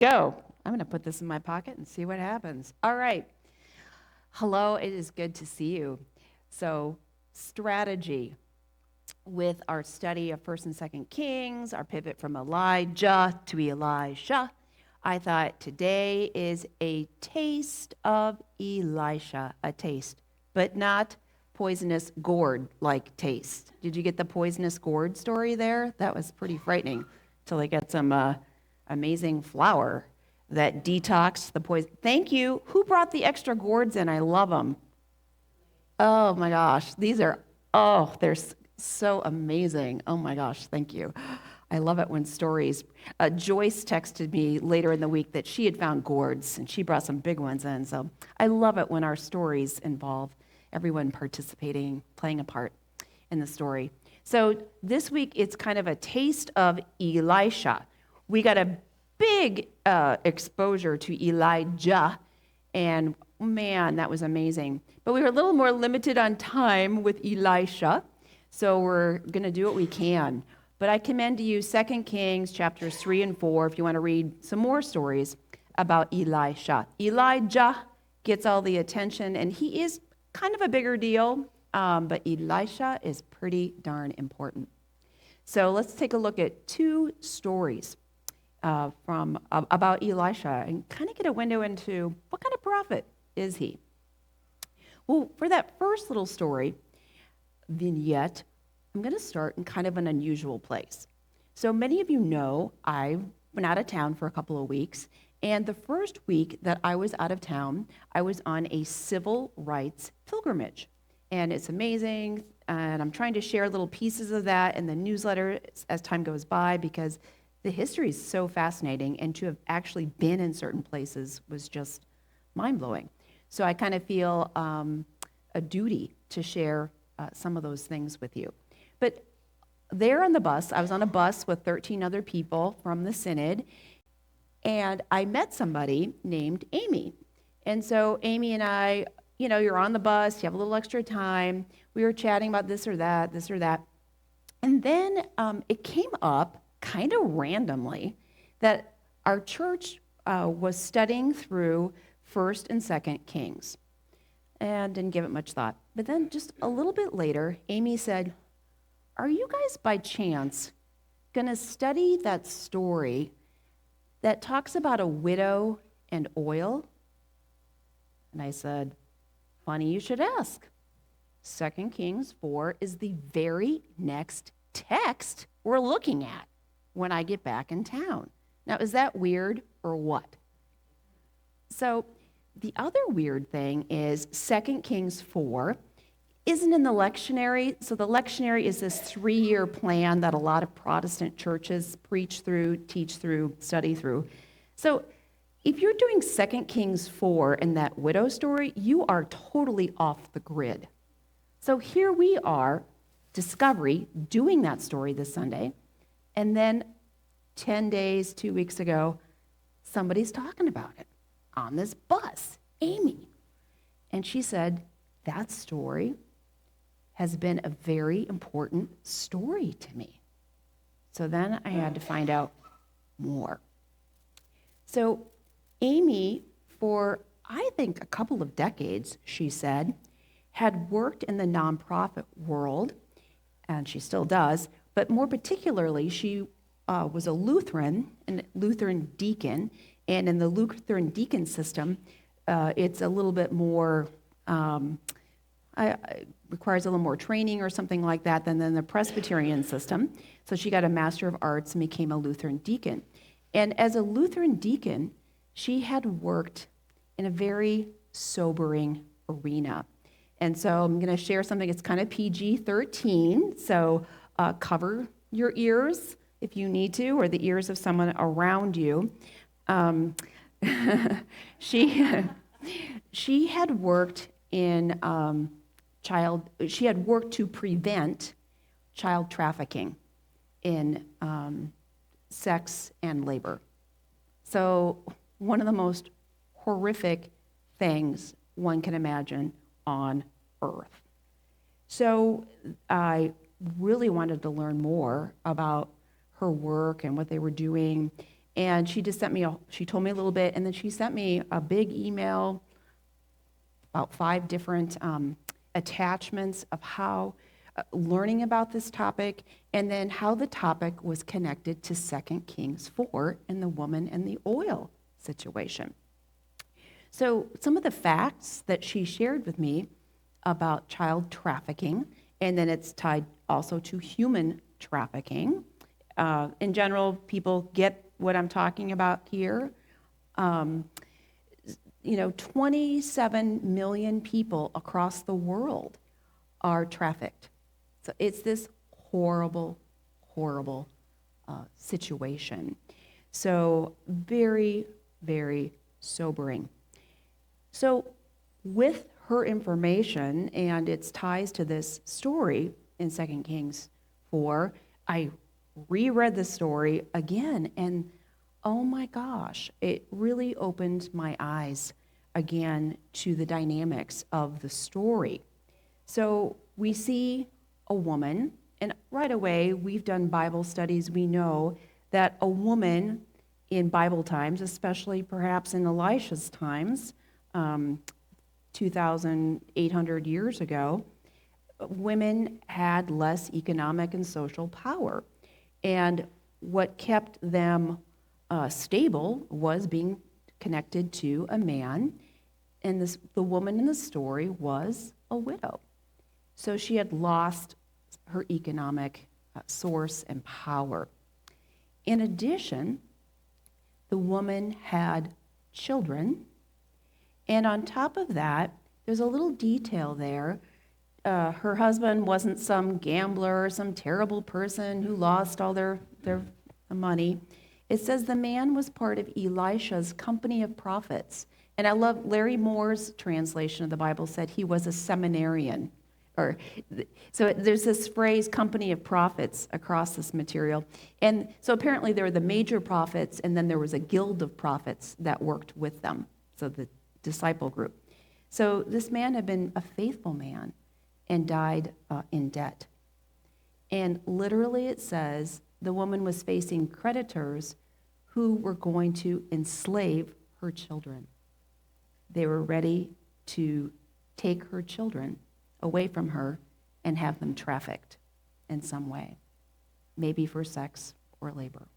Go. I'm going to put this in my pocket and see what happens. All right. Hello, it is good to see you. So, strategy with our study of 1st and 2nd Kings, our pivot from Elijah to Elisha. I thought today is a taste of Elisha, a taste, but not poisonous gourd like taste. Did you get the poisonous gourd story there? That was pretty frightening till they get some amazing flour that detoxed the poison. Thank you. Who brought the extra gourds in? I love them. Oh my gosh. They're so amazing. Oh my gosh. Thank you. I love it when stories. Joyce texted me later in the week that she had found gourds and she brought some big ones in. So I love it when our stories involve everyone participating, playing a part in the story. So this week it's kind of a taste of Elisha. We got a big exposure to Elijah, and man, that was amazing. But we were a little more limited on time with Elisha, so we're going to do what we can. But I commend to you 2 Kings chapters 3 and 4 if you want to read some more stories about Elisha. Elijah gets all the attention, and he is kind of a bigger deal, but Elisha is pretty darn important. So let's take a look at two stories about Elisha and kind of get a window into what kind of prophet is he. Well, for that first little story vignette, I'm going to start in kind of an unusual place. So many of you know I've been out of town for a couple of weeks, and the first week that I was out of town, I was on a civil rights pilgrimage. And it's amazing, and I'm trying to share little pieces of that in the newsletter as time goes by because the history is so fascinating, and to have actually been in certain places was just mind-blowing. So I kind of feel a duty to share some of those things with you. But there on the bus, I was on a bus with 13 other people from the synod, and I met somebody named Amy. And so Amy and I, you're on the bus, you have a little extra time. We were chatting about this or that. And then it came up kind of randomly that our church was studying through 1st and 2nd Kings and didn't give it much thought. But then just a little bit later, Amy said, "Are you guys by chance going to study that story that talks about a widow and oil?" And I said, "Funny you should ask. 2 Kings 4 is the very next text we're looking at when I get back in town." Now, is that weird or what? So the other weird thing is 2 Kings 4 isn't in the lectionary. So the lectionary is this 3-year plan that a lot of Protestant churches preach through, teach through, study through. So if you're doing 2 Kings 4 and that widow story, you are totally off the grid. So here we are, Discovery, doing that story this Sunday. And then 10 days, 2 weeks ago, somebody's talking about it on this bus, Amy. And she said, that story has been a very important story to me. So then I had to find out more. So Amy, for I think a couple of decades, she said, had worked in the nonprofit world, and she still does, but more particularly, she was a Lutheran deacon, and in the Lutheran deacon system, it's a little bit more, requires a little more training or something like that than the Presbyterian system. So she got a Master of Arts and became a Lutheran deacon. And as a Lutheran deacon, she had worked in a very sobering arena. And so I'm going to share something, it's kind of PG-13, so cover your ears if you need to, or the ears of someone around you. She had worked in she had worked to prevent child trafficking in sex and labor. So one of the most horrific things one can imagine on earth. So I really wanted to learn more about her work and what they were doing. And she just she told me a little bit, and then she sent me a big email, about 5 different attachments of how learning about this topic, and then how the topic was connected to 2 Kings 4 and the woman and the oil situation. So some of the facts that she shared with me about child trafficking, and then it's tied also to human trafficking. In general, people get what I'm talking about here. 27 million people across the world are trafficked. So it's this horrible, horrible situation. So very, very sobering. So with her information and its ties to this story in 2 Kings 4, I reread the story again, and oh my gosh, it really opened my eyes again to the dynamics of the story. So we see a woman, and right away, we've done Bible studies. We know that a woman in Bible times, especially perhaps in Elisha's times, 2,800 years ago, women had less economic and social power. And what kept them stable was being connected to a man, and the woman in the story was a widow. So she had lost her economic source and power. In addition, the woman had children, and on top of that, there's a little detail there. Her husband wasn't some gambler or some terrible person who lost all their money. It says the man was part of Elisha's company of prophets. And I love Larry Moore's translation of the Bible said he was a seminarian. So there's this phrase, company of prophets, across this material. And so apparently there were the major prophets, and then there was a guild of prophets that worked with them, so the disciple group. So this man had been a faithful man and died in debt. And literally it says the woman was facing creditors who were going to enslave her children. They were ready to take her children away from her and have them trafficked in some way, maybe for sex or labor.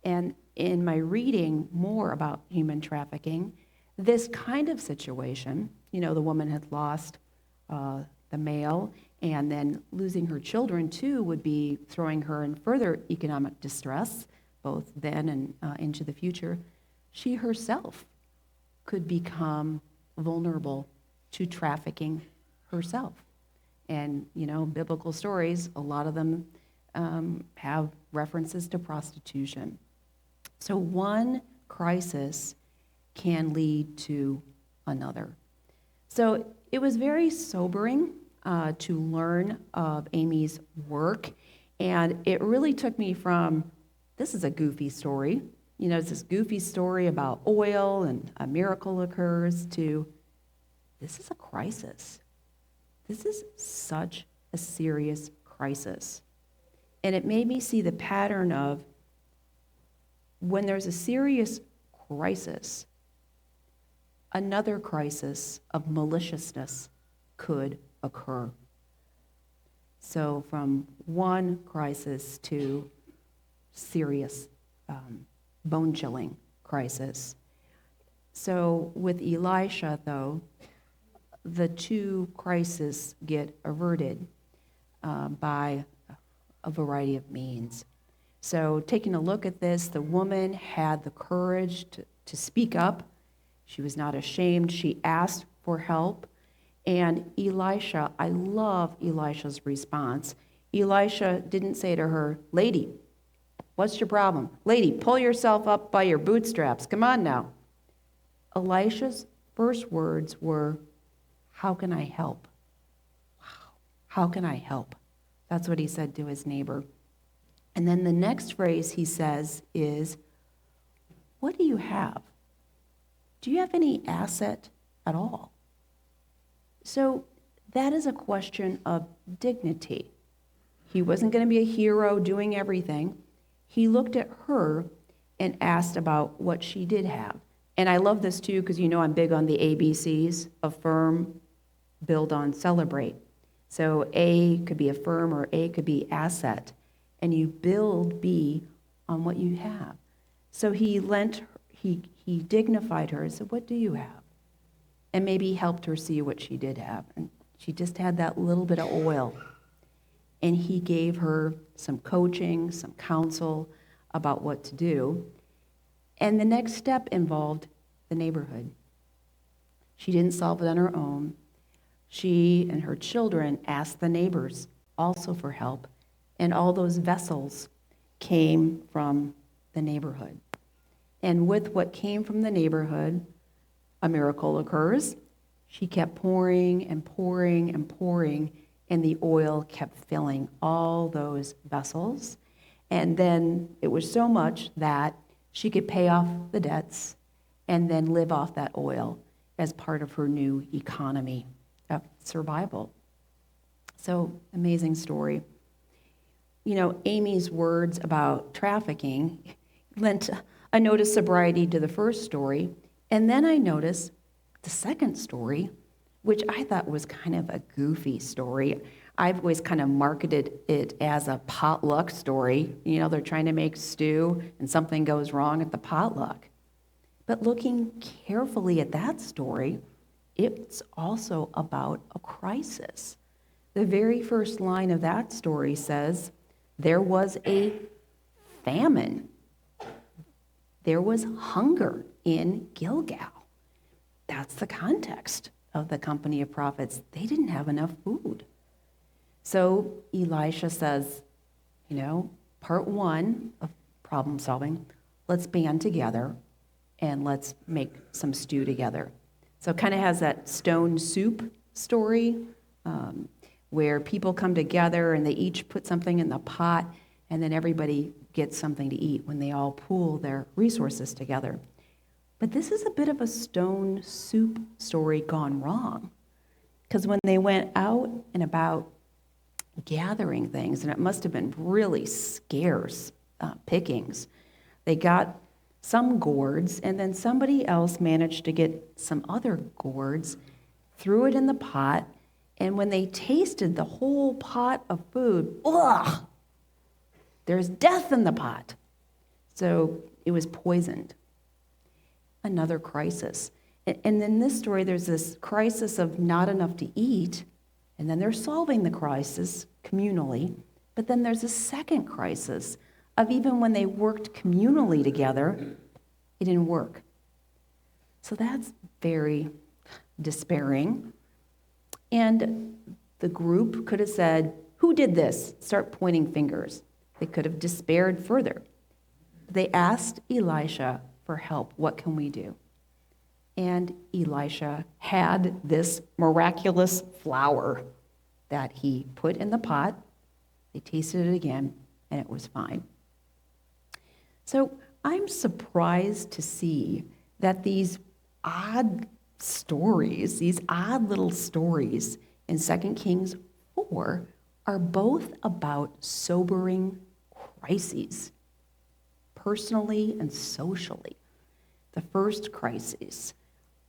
And in my reading more about human trafficking, this kind of situation, the woman had lost the male, and then losing her children too would be throwing her in further economic distress, both then and into the future. She herself could become vulnerable to trafficking herself. And, biblical stories, a lot of them have references to prostitution. So one crisis can lead to another. So it was very sobering to learn of Amy's work, and it really took me from, this is a goofy story, it's this goofy story about oil and a miracle occurs, to this is a crisis. This is such a serious crisis. And it made me see the pattern of when there's a serious crisis, another crisis of maliciousness could occur. So from one crisis to serious, bone-chilling crisis. So with Elisha, though, the two crises get averted by a variety of means. So taking a look at this, the woman had the courage to speak up. She was not ashamed. She asked for help. And Elisha, I love Elisha's response. Elisha didn't say to her, "Lady, what's your problem? Lady, pull yourself up by your bootstraps. Come on now." Elisha's first words were, "How can I help?" Wow. How can I help? That's what he said to his neighbor. And then the next phrase he says is, "What do you have? Do you have any asset at all?" So that is a question of dignity. He wasn't going to be a hero doing everything. He looked at her and asked about what she did have. And I love this too, because I'm big on the ABCs: affirm, build on, celebrate. So A could be affirm, or A could be asset. And you build B on what you have. So he dignified her and said, "What do you have?" And maybe helped her see what she did have. And she just had that little bit of oil. And he gave her some coaching, some counsel about what to do. And the next step involved the neighborhood. She didn't solve it on her own. She and her children asked the neighbors also for help. And all those vessels came from the neighborhood. And with what came from the neighborhood, a miracle occurs. She kept pouring and pouring and pouring, and the oil kept filling all those vessels. And then it was so much that she could pay off the debts and then live off that oil as part of her new economy of survival. So, amazing story. Amy's words about trafficking lent a note of sobriety to the first story, and then I noticed the second story, which I thought was kind of a goofy story. I've always kind of marketed it as a potluck story. They're trying to make stew and something goes wrong at the potluck. But looking carefully at that story, it's also about a crisis. The very first line of that story says, there was a famine. There was hunger in Gilgal. That's the context of the company of prophets. They didn't have enough food. So Elisha says, part one of problem solving, let's band together and let's make some stew together. So it kind of has that stone soup story where people come together and they each put something in the pot, and then everybody gets something to eat when they all pool their resources together. But this is a bit of a stone soup story gone wrong, because when they went out and about gathering things, and it must have been really scarce pickings, they got some gourds, and then somebody else managed to get some other gourds, threw it in the pot, and when they tasted the whole pot of food, ugh, there's death in the pot. So it was poisoned. Another crisis. And in this story, there's this crisis of not enough to eat, and then they're solving the crisis communally, but then there's a second crisis of even when they worked communally together, it didn't work. So that's very despairing. And the group could have said, who did this? Start pointing fingers. They could have despaired further. They asked Elisha for help. What can we do? And Elisha had this miraculous flour that he put in the pot. They tasted it again, and it was fine. So I'm surprised to see that these odd stories, these odd little stories in 2 Kings 4 are both about sobering crises, personally and socially. The first crisis,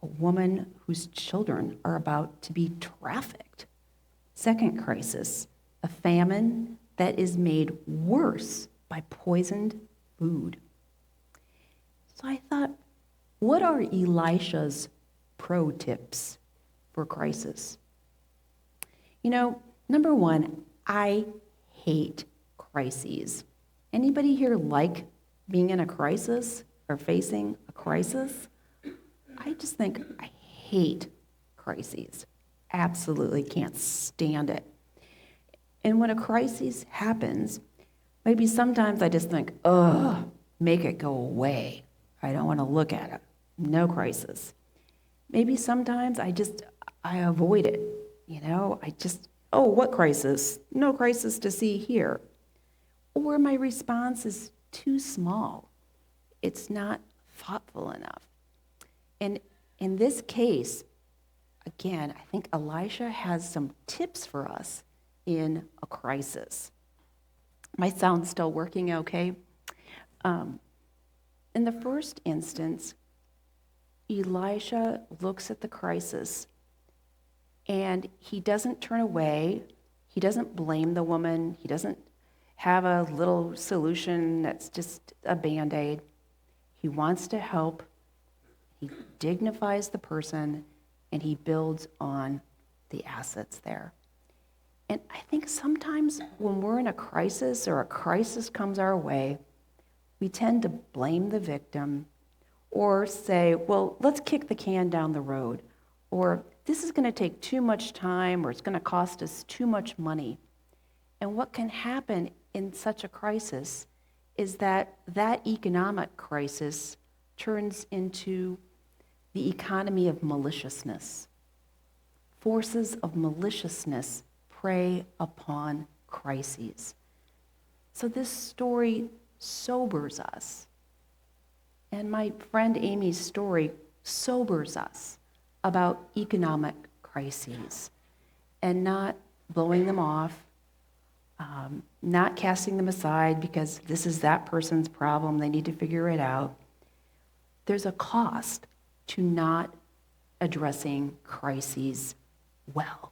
a woman whose children are about to be trafficked. Second crisis, a famine that is made worse by poisoned food. So I thought, what are Elisha's pro tips for crisis? Number one, I hate crises. Anybody here like being in a crisis or facing a crisis? I just think I hate crises. Absolutely can't stand it. And when a crisis happens, maybe sometimes I just think, ugh, make it go away. I don't want to look at it. No crisis. Maybe sometimes I avoid it. What crisis? No crisis to see here. Or my response is too small. It's not thoughtful enough. And in this case, again, I think Elisha has some tips for us in a crisis. My sound's still working okay? In the first instance, Elisha looks at the crisis and he doesn't turn away. He doesn't blame the woman. He doesn't have a little solution that's just a Band-Aid. He wants to help. He dignifies the person and he builds on the assets there. And I think sometimes when we're in a crisis or a crisis comes our way, we tend to blame the victim or say, well, let's kick the can down the road, or this is going to take too much time, or it's going to cost us too much money. And what can happen in such a crisis is that economic crisis turns into the economy of maliciousness. Forces of maliciousness prey upon crises. So this story sobers us. And my friend Amy's story sobers us about economic crises and not blowing them off, not casting them aside because this is that person's problem, they need to figure it out. There's a cost to not addressing crises well.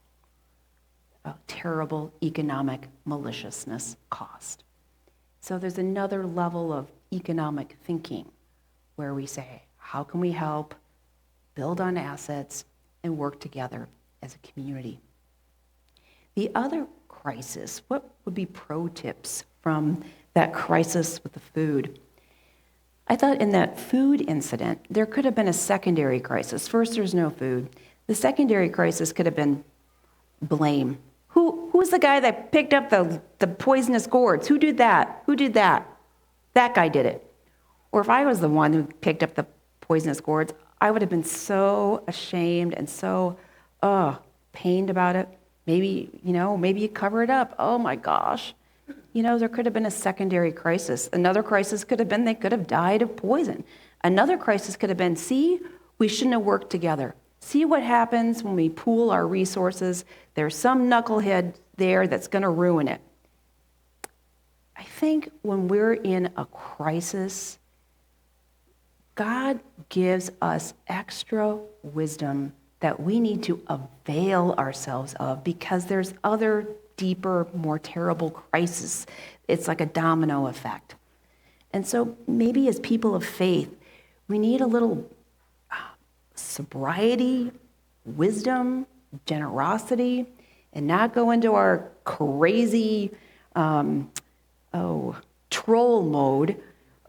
A terrible economic maliciousness cost. So there's another level of economic thinking where we say, how can we help build on assets and work together as a community? The other crisis, what would be pro tips from that crisis with the food? I thought in that food incident, there could have been a secondary crisis. First, there's no food. The secondary crisis could have been blame. Who's the guy that picked up the poisonous gourds? Who did that? Who did that? That guy did it. Or if I was the one who picked up the poisonous gourds, I would have been so ashamed and so pained about it. Maybe you cover it up. Oh my gosh. There could have been a secondary crisis. Another crisis could have been they could have died of poison. Another crisis could have been, see, we shouldn't have worked together. See what happens when we pool our resources. There's some knucklehead there that's going to ruin it. I think when we're in a crisis, God gives us extra wisdom that we need to avail ourselves of because there's other deeper, more terrible crises. It's like a domino effect. And so maybe as people of faith, we need a little sobriety, wisdom, generosity, and not go into our crazy troll mode,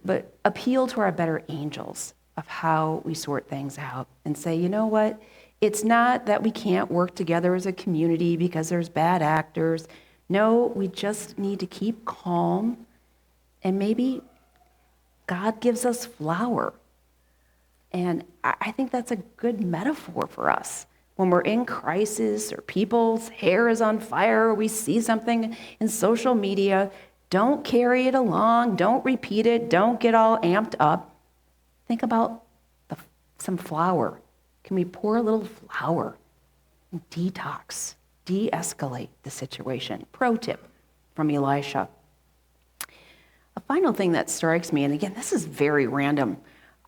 but appeal to our better angels of how we sort things out and say, you know what? It's not that we can't work together as a community because there's bad actors. No, we just need to keep calm, and maybe God gives us flour. And I think that's a good metaphor for us. When we're in crisis or people's hair is on fire or we see something in social media, don't carry it along, don't repeat it, don't get all amped up. Think about some flour. Can we pour a little flour and detox, de-escalate the situation? Pro tip from Elisha. A final thing that strikes me, and again, this is very random.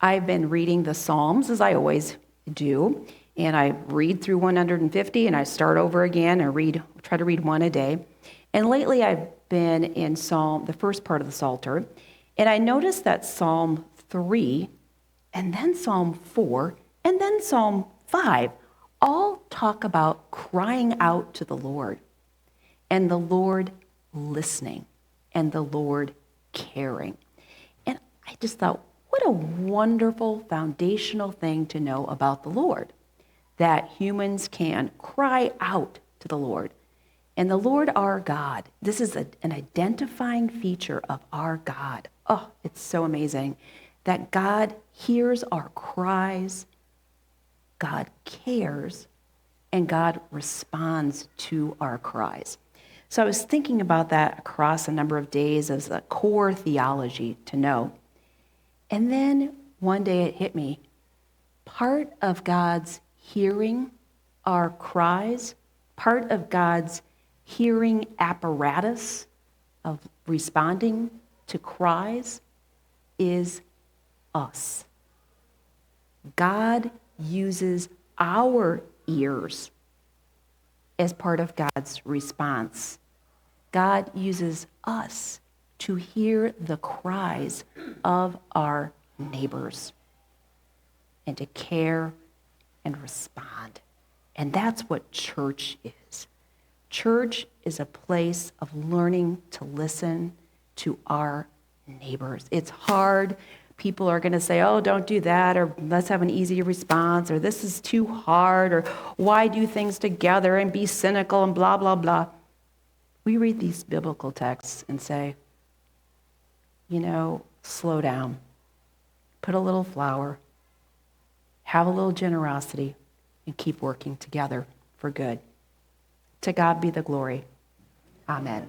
I've been reading the Psalms, as I always do, and I read through 150, and I start over again and try to read one a day. And lately I've been in the first part of the Psalter, and I noticed that Psalm 3, and then Psalm 4, and then Psalm 5 all talk about crying out to the Lord, and the Lord listening, and the Lord caring. And I just thought, what a wonderful foundational thing to know about the Lord, that humans can cry out to the Lord. And the Lord our God, this is an identifying feature of our God. Oh, it's so amazing that God hears our cries, God cares, and God responds to our cries. So I was thinking about that across a number of days as a core theology to know. And then one day it hit me. Part of God's hearing our cries, part of God's hearing apparatus of responding to cries is us. God uses our ears as part of God's response. God uses us to hear the cries of our neighbors and to care and respond. And that's what church is. Church is a place of learning to listen to our neighbors. It's hard. People are going to say, oh, don't do that, or let's have an easy response, or this is too hard, or why do things together and be cynical and blah, blah, blah. We read these biblical texts and say, slow down, put a little flour, have a little generosity, and keep working together for good. To God be the glory. Amen.